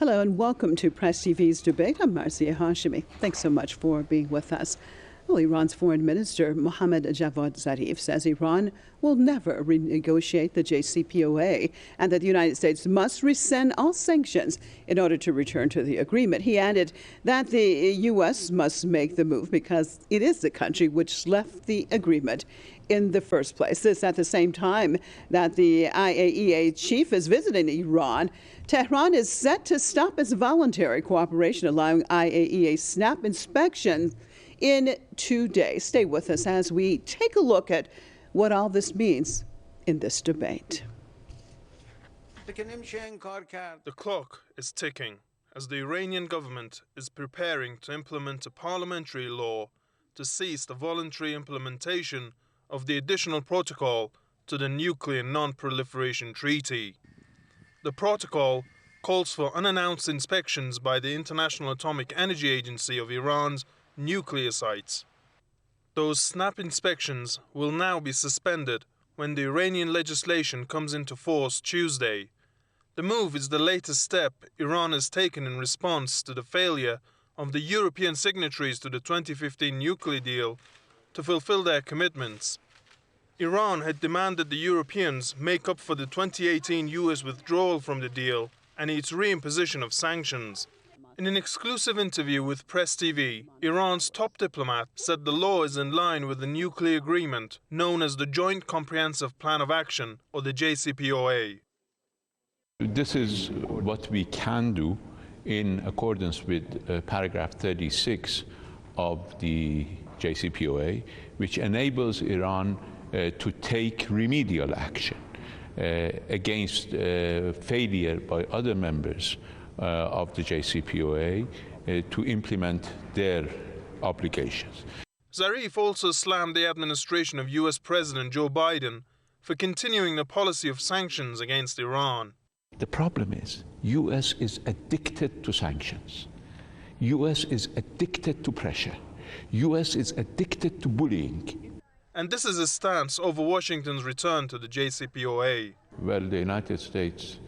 Hello and welcome to Press TV's Debate. I'm Marcia Hashimi. Thanks so much for being with us. Well, Iran's Foreign Minister Mohammad Javad Zarif says Iran will never renegotiate the JCPOA and that the United States must rescind all sanctions in order to return to the agreement. He added that the U.S. must make the move because it is the country which left the agreement in the first place. This at the same time that the IAEA chief is visiting Iran. Tehran is set to stop its voluntary cooperation, allowing IAEA snap inspection in 2 days. Stay with us as we take a look at what all this means in this debate. The clock is ticking as the Iranian government is preparing to implement a parliamentary law to cease the voluntary implementation of the additional protocol to the Nuclear Non-Proliferation Treaty. The protocol calls for unannounced inspections by the International Atomic Energy Agency of Iran's nuclear sites. Those snap inspections will now be suspended when the Iranian legislation comes into force Tuesday. The move is the latest step Iran has taken in response to the failure of the European signatories to the 2015 nuclear deal to fulfill their commitments. Iran had demanded the Europeans make up for the 2018 US withdrawal from the deal and its reimposition of sanctions. In an exclusive interview with Press TV, Iran's top diplomat said the law is in line with the nuclear agreement known as the Joint Comprehensive Plan of Action, or the JCPOA. This is what we can do in accordance with paragraph 36 of the JCPOA, which enables Iran to take remedial action against failure by other members of the JCPOA to implement their obligations. Zarif also slammed the administration of US President Joe Biden for continuing the policy of sanctions against Iran. The problem is, US is addicted to sanctions. US is addicted to pressure. US is addicted to bullying. And this is his stance over Washington's return to the JCPOA. Well, the United States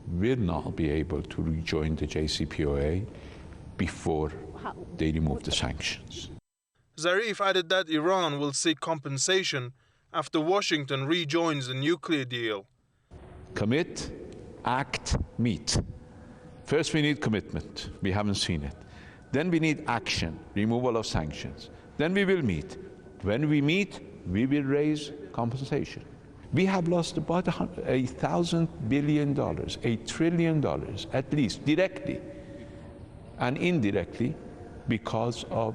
will not be able to rejoin the JCPOA before they remove the sanctions. Zarif added that Iran will seek compensation after Washington rejoins the nuclear deal. Commit, act, meet. First we need commitment. We haven't seen it. Then we need action, removal of sanctions. Then we will meet. When we meet, we will raise compensation. We have lost about $1,000 billion, $1 trillion, at least, directly and indirectly, because of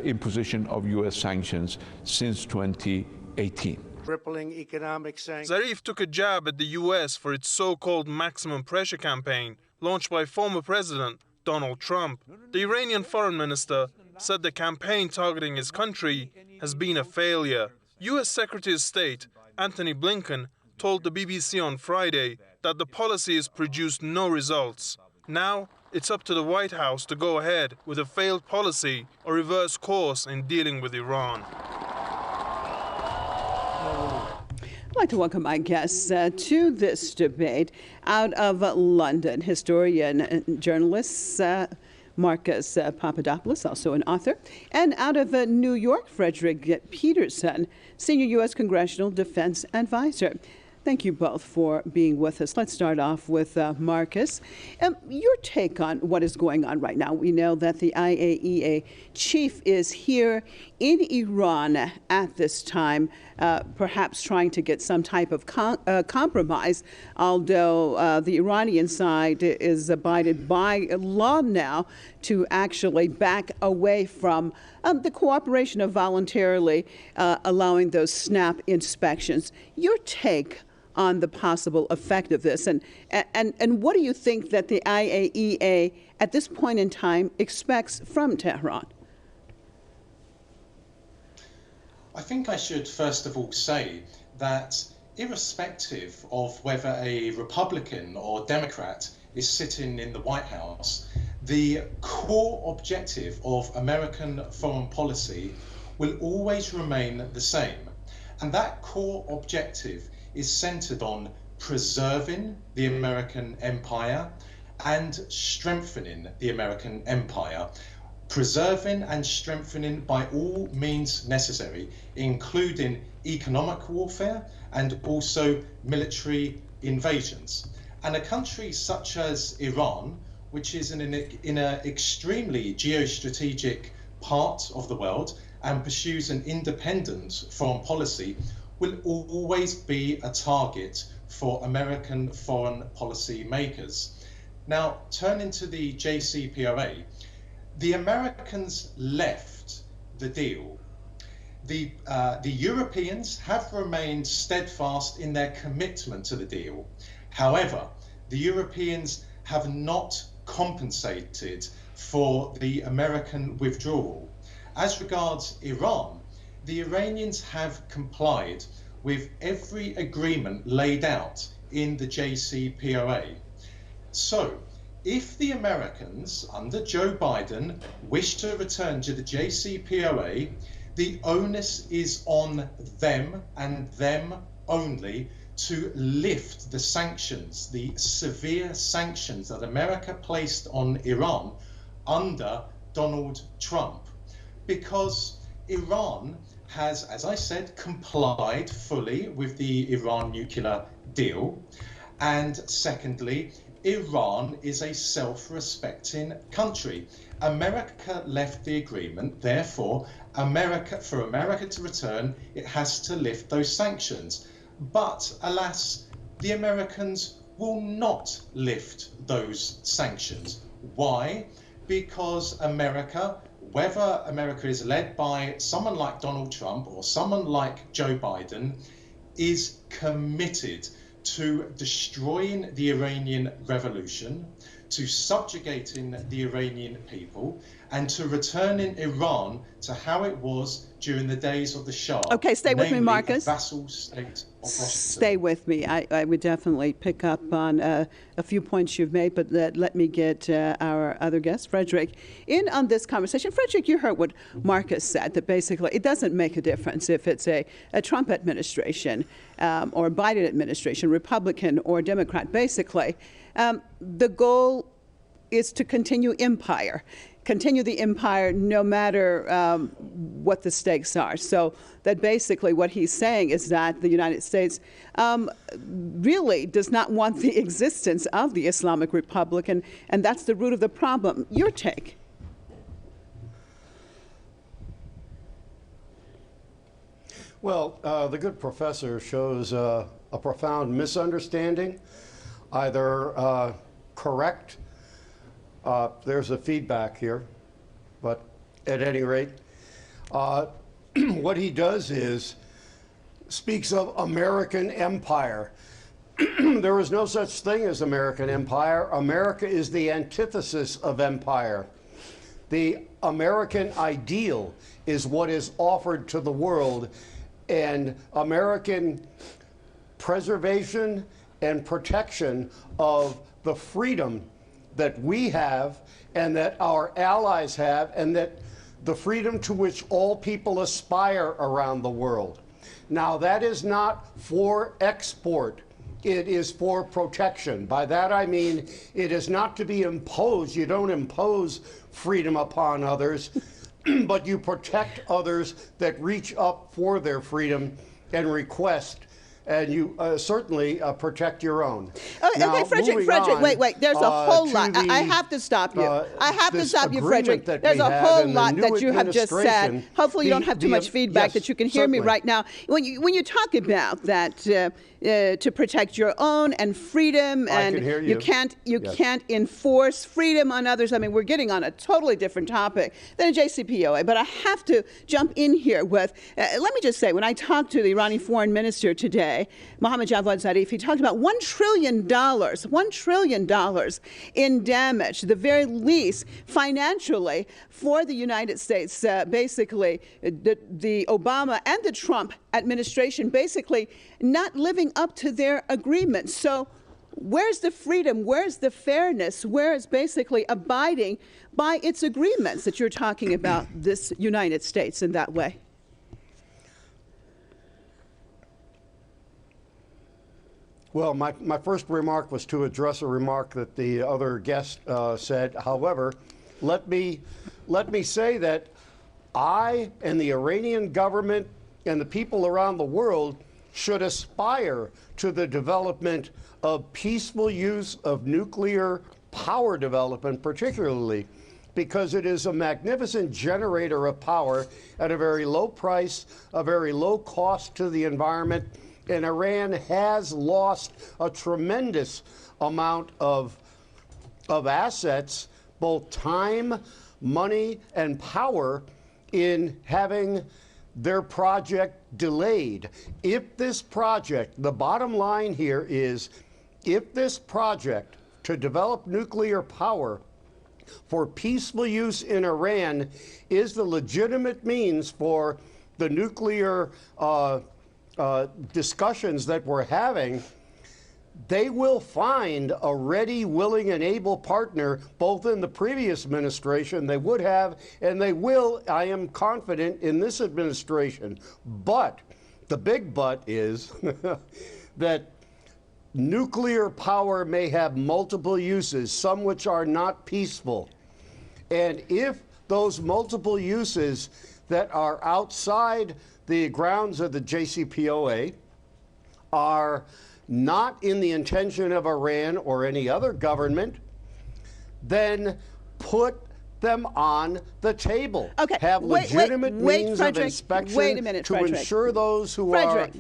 imposition of US sanctions since 2018. Crippling economic sanctions. Zarif took a jab at the US for its so-called maximum pressure campaign launched by former President Donald Trump. The Iranian foreign minister said the campaign targeting his country has been a failure. US Secretary of State Antony Blinken told the BBC on Friday that the policy has produced no results. Now, it's up to the White House to go ahead with a failed policy or reverse course in dealing with Iran. I'd like to welcome my guests to this debate. Out of London, historian and journalist Marcus Papadopoulos, also an author, and out of New York, Frederick Peterson, senior U.S. Congressional Defense Advisor. Thank you both for being with us. Let's start off with Marcus. Your take on what is going on right now. We know that the IAEA chief is here in Iran at this time, perhaps trying to get some type of compromise, although the Iranian side is abided by law now to actually back away from the cooperation of voluntarily allowing those snap inspections. Your take on the possible effect of this, and what do you think that the IAEA at this point in time expects from Tehran? I think I should first of all say that irrespective of whether a Republican or Democrat is sitting in the White House, the core objective of American foreign policy will always remain the same. And that core objective is centered on preserving the American empire and strengthening the American empire. Preserving and strengthening by all means necessary, including economic warfare and also military invasions. And a country such as Iran, which is in an extremely geostrategic part of the world and pursues an independent foreign policy, will always be a target for American foreign policy makers. Now, turning to the JCPOA, the Americans left the deal. The Europeans have remained steadfast in their commitment to the deal. However, the Europeans have not compensated for the American withdrawal. As regards Iran, the Iranians have complied with every agreement laid out in the JCPOA. So, if the Americans under Joe Biden wish to return to the JCPOA, the onus is on them and them only to lift the sanctions, the severe sanctions that America placed on Iran under Donald Trump. Because Iran has, as I said, complied fully with the Iran nuclear deal. And secondly, Iran is a self-respecting country. America left the agreement, therefore, for America to return, it has to lift those sanctions. But alas, the Americans will not lift those sanctions. Why? Because America, whether America is led by someone like Donald Trump or someone like Joe Biden, is committed to destroying the Iranian revolution, to subjugating the Iranian people, and to returning Iran to how it was during the days of the Shah. Okay, stay with me, Marcus. A vassal state of Washington. Stay with me. I would definitely pick up on a few points you've made, but let me get our other guest, Frederick, in on this conversation. Frederick, you heard what Marcus said, that basically it doesn't make a difference if it's a Trump administration or Biden administration, Republican or Democrat. Basically, the goal is to continue the empire no matter what the stakes are. So that basically what he's saying is that the United States really does not want the existence of the Islamic Republic, and that's the root of the problem. Your take? Well, the good professor shows a profound misunderstanding, either correct. There's a feedback here, but at any rate, what he does is speaks of American empire. There is no such thing as American empire. America is the antithesis of empire. The American ideal is what is offered to the world, and American preservation and protection of the freedom that we have and that our allies have, and that the freedom to which all people aspire around the world. Now, that is not for export. It is for protection. By that I mean it is not to be imposed. You don't impose freedom upon others, but you protect others that reach up for their freedom and request. And you certainly protect your own. Okay, Frederick, wait. There's a whole lot. I have to stop you. I have to stop you, Frederick. There's a whole lot that you have just said. Hopefully you don't have too much feedback, that you can hear me right now. When you talk about that, to protect your own and freedom, and you can't enforce freedom on others. I mean, we're getting on a totally different topic than a JCPOA. But I have to jump in here with, let me just say, when I talked to the Iranian foreign minister today, Mohammad Javad Zarif, he talked about $1 trillion in damage, the very least financially, for the United States. Basically, the Obama and the Trump administration basically not living up to their agreements. So where's the freedom? Where's the fairness? Where is basically abiding by its agreements that you're talking about, this United States, in that way? Well, my first remark was to address a remark that the other guest said. However, let me say that I and the Iranian government and the people around the world should aspire to the development of peaceful use of nuclear power development, particularly because it is a magnificent generator of power at a very low price, a very low cost to the environment. And Iran has lost a tremendous amount of assets, both time, money, and power, in having their project delayed. If this project, the bottom line here is, if this project to develop nuclear power for peaceful use in Iran is the legitimate means for the nuclear discussions that we're having, they will find a ready, willing, and able partner, both in the previous administration, they would have, and they will, I am confident, in this administration. But the big but is that nuclear power may have multiple uses, some which are not peaceful. And if those multiple uses that are outside the grounds of the JCPOA are not in the intention of Iran or any other government, then put them on the table. Okay. Have legitimate means Frederick, of inspection wait a minute, to Frederick. ensure those who Frederick,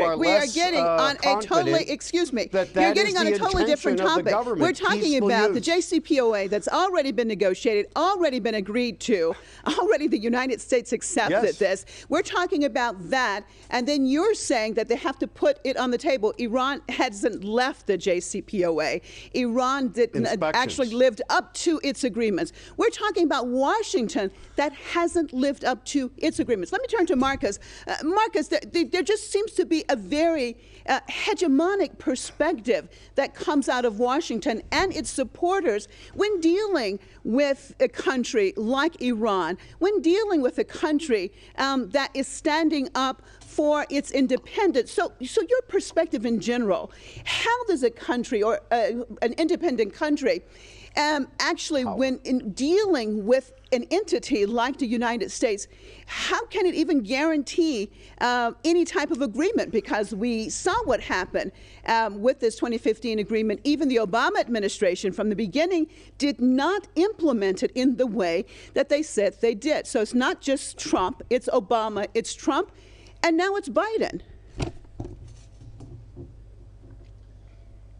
are we less, are getting on a totally, excuse me, you're getting on a totally different topic. We're talking about the JCPOA that's already been negotiated, already been agreed to, already the United States accepted this. We're talking about that, and then you're saying that they have to put it on the table. Iran hasn't left the JCPOA. Iran didn't actually lived up to its agreements. We're talking about Washington that hasn't lived up to its agreements. Let me turn to Marcus. Marcus, there just seems to be a very hegemonic perspective that comes out of Washington and its supporters when dealing with a country like Iran, when dealing with a country that is standing up for its independence. So your perspective in general, how does a country or an independent country actually, when in dealing with an entity like the United States, how can it even guarantee any type of agreement? Because we saw what happened with this 2015 agreement. Even the Obama administration from the beginning did not implement it in the way that they said they did. So it's not just Trump, it's Obama, it's Trump, and now it's Biden.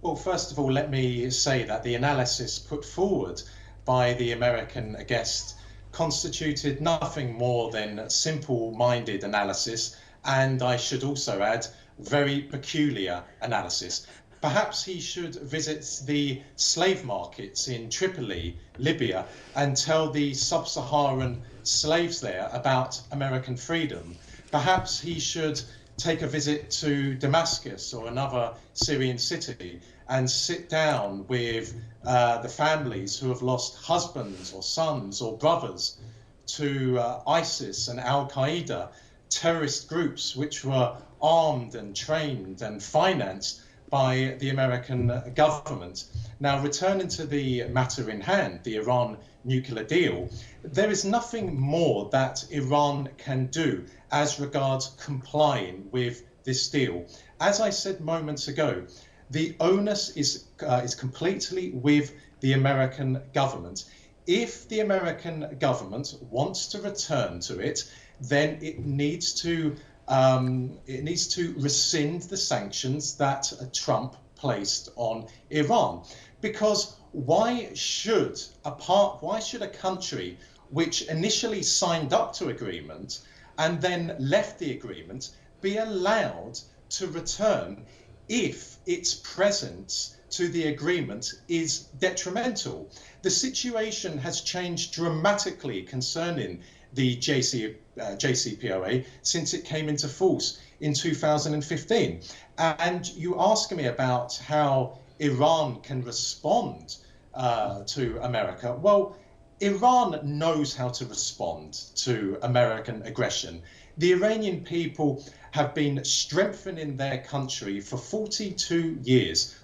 Well, first of all, let me say that the analysis put forward by the American guest constituted nothing more than simple-minded analysis, and I should also add, very peculiar analysis. Perhaps he should visit the slave markets in Tripoli, Libya, and tell the sub-Saharan slaves there about American freedom. Perhaps he should take a visit to Damascus or another Syrian city and sit down with the families who have lost husbands or sons or brothers to ISIS and Al-Qaeda, terrorist groups which were armed and trained and financed by the American government. Now, returning to the matter in hand, the Iran nuclear deal, there is nothing more that Iran can do as regards complying with this deal. As I said moments ago, the onus is completely with the American government. If the American government wants to return to it, then it needs to rescind the sanctions that Trump placed on Iran. Because why should a country which initially signed up to agreement and then left the agreement be allowed to return if its presence to the agreement is detrimental? The situation has changed dramatically concerning the JCPOA since it came into force in 2015. And you ask me about how Iran can respond to America. Well, Iran knows how to respond to American aggression. The Iranian people have been strengthening their country for 42 years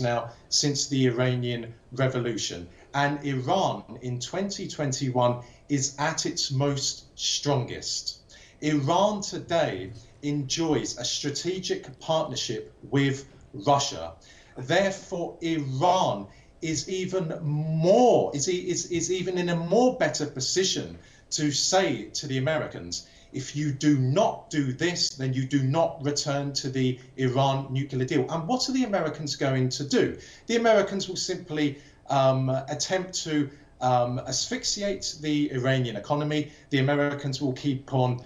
now since the Iranian Revolution. And Iran in 2021 is at its most strongest. Iran today enjoys a strategic partnership with Russia. Therefore, Iran is even in a more better position to say to the Americans, if you do not do this, then you do not return to the Iran nuclear deal. And what are the Americans going to do? The Americans will simply attempt to asphyxiate the Iranian economy. The Americans will keep on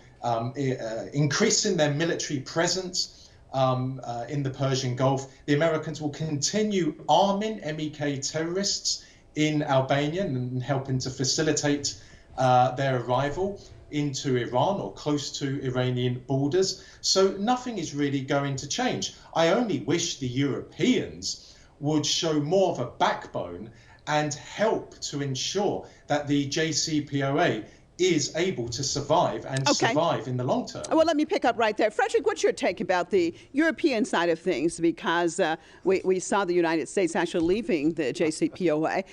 increasing their military presence in the Persian Gulf. The Americans will continue arming MEK terrorists in Albania and helping to facilitate their arrival into Iran or close to Iranian borders. So nothing is really going to change. I only wish the Europeans would show more of a backbone and help to ensure that the JCPOA is able to survive and survive in the long term. Well, let me pick up right there. Frederick, what's your take about the European side of things? Because we saw the United States actually leaving the JCPOA,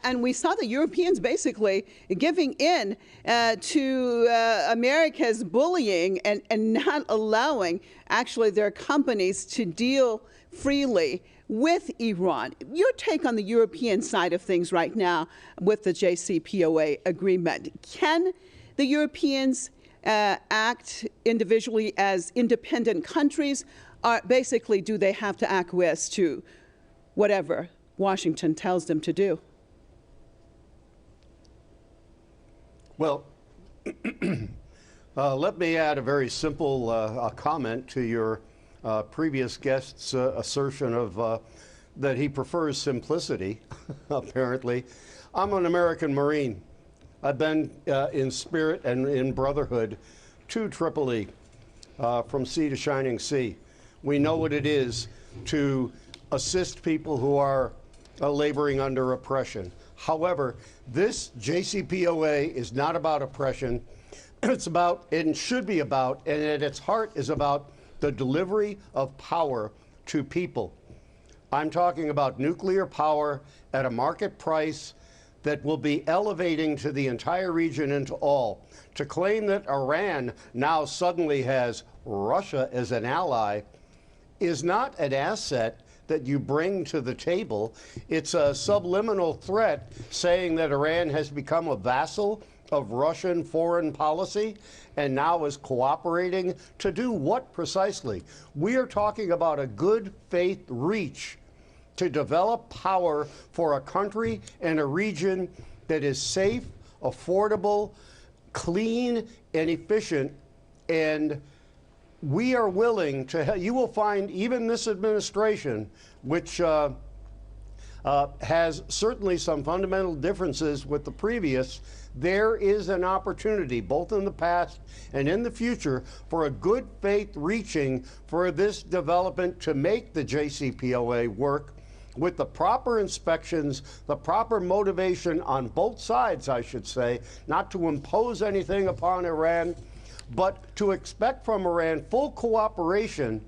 and we saw the Europeans basically giving in to America's bullying and not allowing actually their companies to deal freely with Iran. Your take on the European side of things right now with the JCPOA agreement. Can the Europeans act individually as independent countries, or basically do they have to acquiesce to whatever Washington tells them to do? Well, let me add a very simple comment to your previous guest's assertion of that he prefers simplicity, apparently. I'm an American Marine. I've been in spirit and in brotherhood to Tripoli, from sea to shining sea. We know what it is to assist people who are laboring under oppression. However, this JCPOA is not about oppression. It's about, and should be about, and at its heart is about the delivery of power to people. I'm talking about nuclear power at a market price that will be elevating to the entire region and to all. To claim that Iran now suddenly has Russia as an ally is not an asset that you bring to the table. It's a subliminal threat saying that Iran has become a vassal of Russian foreign policy and now is cooperating to do what precisely? We are talking about a good faith reach to develop power for a country and a region that is safe, affordable, clean, and efficient. And we are willing to, you will find even this administration, which has certainly some fundamental differences with the previous, there is an opportunity, both in the past and in the future, for a good faith reaching for this development to make the JCPOA work with the proper inspections, the proper motivation on both sides, I should say, not to impose anything upon Iran, but to expect from Iran full cooperation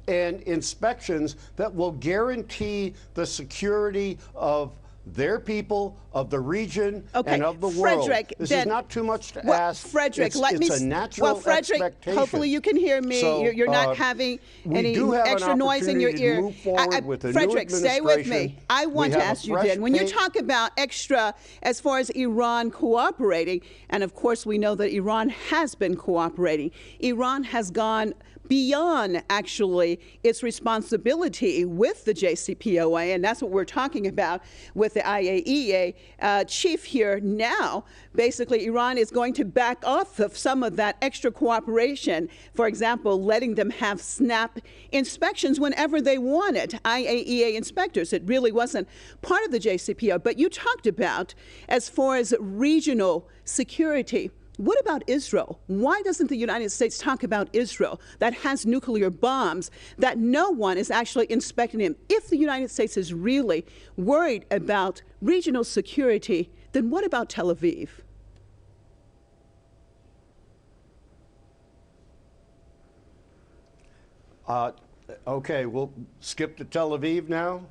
and inspections that will guarantee the security of their people, of the region, and of the world. This is not too much to ask. Frederick, it's a natural expectation. Hopefully you can hear me. So, you're not having any extra noise in your ear. Move forward with the Frederick, new stay with me. I want to ask you then, when you talk about extra as far as Iran cooperating, and of course we know that Iran has been cooperating, Iran has gone beyond actually its responsibility with the JCPOA, and that's what we're talking about with the IAEA chief here now. Basically, Iran is going to back off of some of that extra cooperation. For example, letting them have snap inspections whenever they wanted, IAEA inspectors. It really wasn't part of the JCPOA. But you talked about, as far as regional security, what about Israel? Why doesn't the United States talk about Israel that has nuclear bombs, that no one is actually inspecting them? If the United States is really worried about regional security, then what about Tel Aviv? Okay, we'll skip to Tel Aviv now.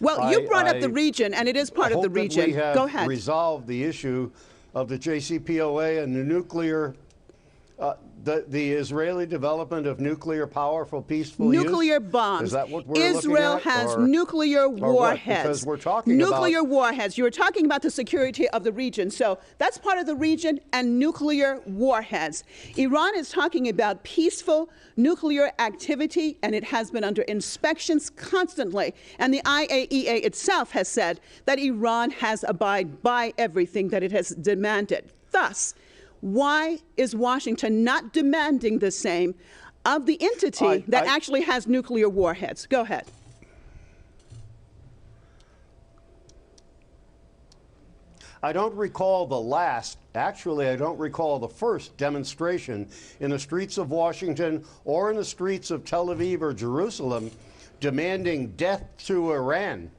Well, you brought up the region, and it is part of the region. We have Go ahead. resolved the issue of the JCPOA and the nuclear, the Israeli development of nuclear power for peaceful use. Nuclear bombs. Is that what we're Israel looking at, has or nuclear warheads. Because we're talking nuclear about warheads. You were talking about the security of the region. So that's part of the region and nuclear warheads. Iran is talking about peaceful nuclear activity, and it has been under inspections constantly. And the IAEA itself has said that Iran has abided by everything that it has demanded. Thus, why is Washington not demanding the same of the entity that actually has nuclear warheads? Go ahead. I don't recall the last, actually, I don't recall the first demonstration in the streets of Washington or in the streets of Tel Aviv or Jerusalem demanding death to Iran.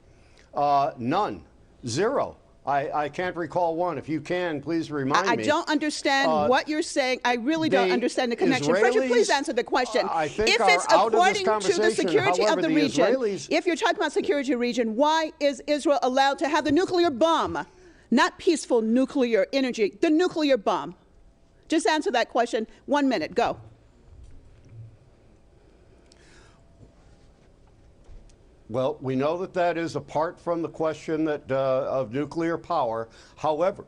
None. Zero. I can't recall one. If you can, please remind me. I don't understand what you're saying. I really don't understand the connection. Frederick, please answer the question. I think if it's according to the security of the region, if you're talking about security of the region, why is Israel allowed to have the nuclear bomb? Not peaceful nuclear energy, the nuclear bomb. Just answer that question. 1 minute, go. Well, we know that that is apart from the question that, of nuclear power. However,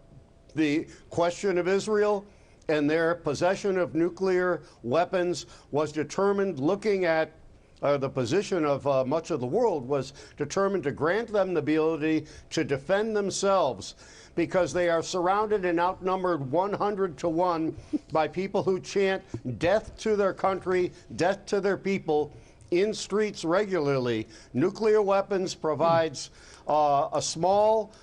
the question of Israel and their possession of nuclear weapons was determined looking at the position of much of the world was determined to grant them the ability to defend themselves because they are surrounded and outnumbered 100 to 1 by people who chant death to their country, death to their people, in streets regularly. Nuclear weapons provides a small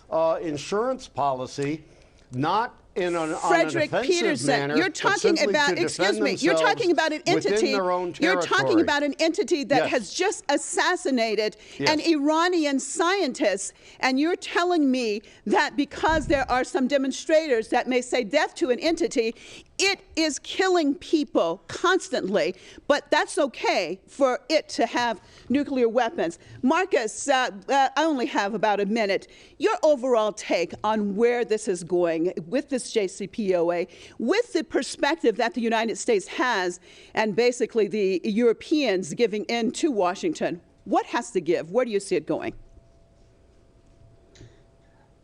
insurance policy, not in on a defensive manner, you're talking about, excuse me, you're talking about an entity, you're talking about an entity that has just assassinated an Iranian scientist, and you're telling me that because there are some demonstrators that may say death to an entity, it is killing people constantly, but that's okay for it to have nuclear weapons. Marcus, I only have about a minute. Your overall take on where this is going with this JCPOA, with the perspective that the United States has, and basically the Europeans giving in to Washington. What has to give? Where do you see it going?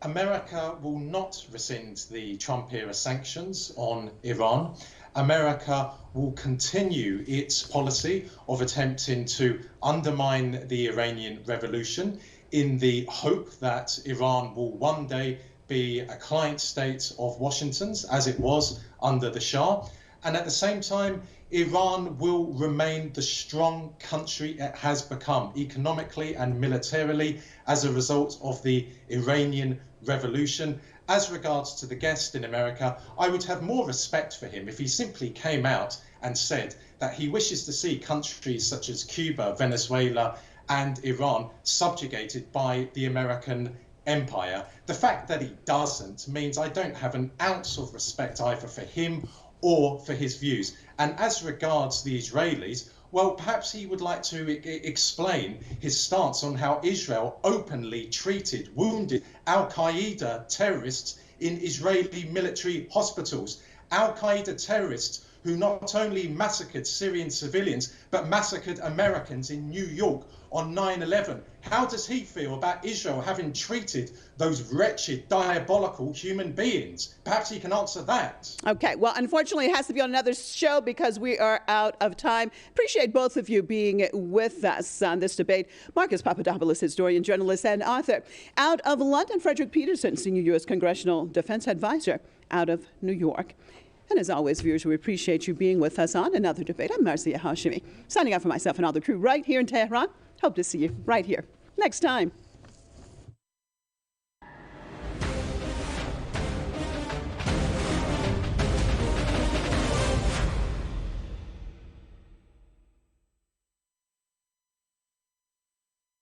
America will not rescind the Trump-era sanctions on Iran. America will continue its policy of attempting to undermine the Iranian revolution in the hope that Iran will one day be a client state of Washington's, as it was under the Shah. And at the same time, Iran will remain the strong country it has become economically and militarily as a result of the Iranian revolution. As regards to the guest in America, I would have more respect for him if he simply came out and said that he wishes to see countries such as Cuba, Venezuela, and Iran subjugated by the American empire. The fact that he doesn't means I don't have an ounce of respect either for him or for his views. And as regards the Israelis, well, perhaps he would like to explain his stance on how Israel openly treated wounded al-Qaeda terrorists in Israeli military hospitals. Al-Qaeda terrorists who not only massacred Syrian civilians, but massacred Americans in New York on 9/11. How does he feel about Israel having treated those wretched, diabolical human beings? Perhaps he can answer that. Okay, well, unfortunately, it has to be on another show because we are out of time. Appreciate both of you being with us on this debate. Marcus Papadopoulos, historian, journalist, and author. Out of London, Frederick Peterson, senior U.S. Congressional Defense Advisor out of New York. And as always, viewers, we appreciate you being with us on another debate. I'm Marcia Hashimi, signing out for myself and all the crew right here in Tehran. Hope to see you right here next time.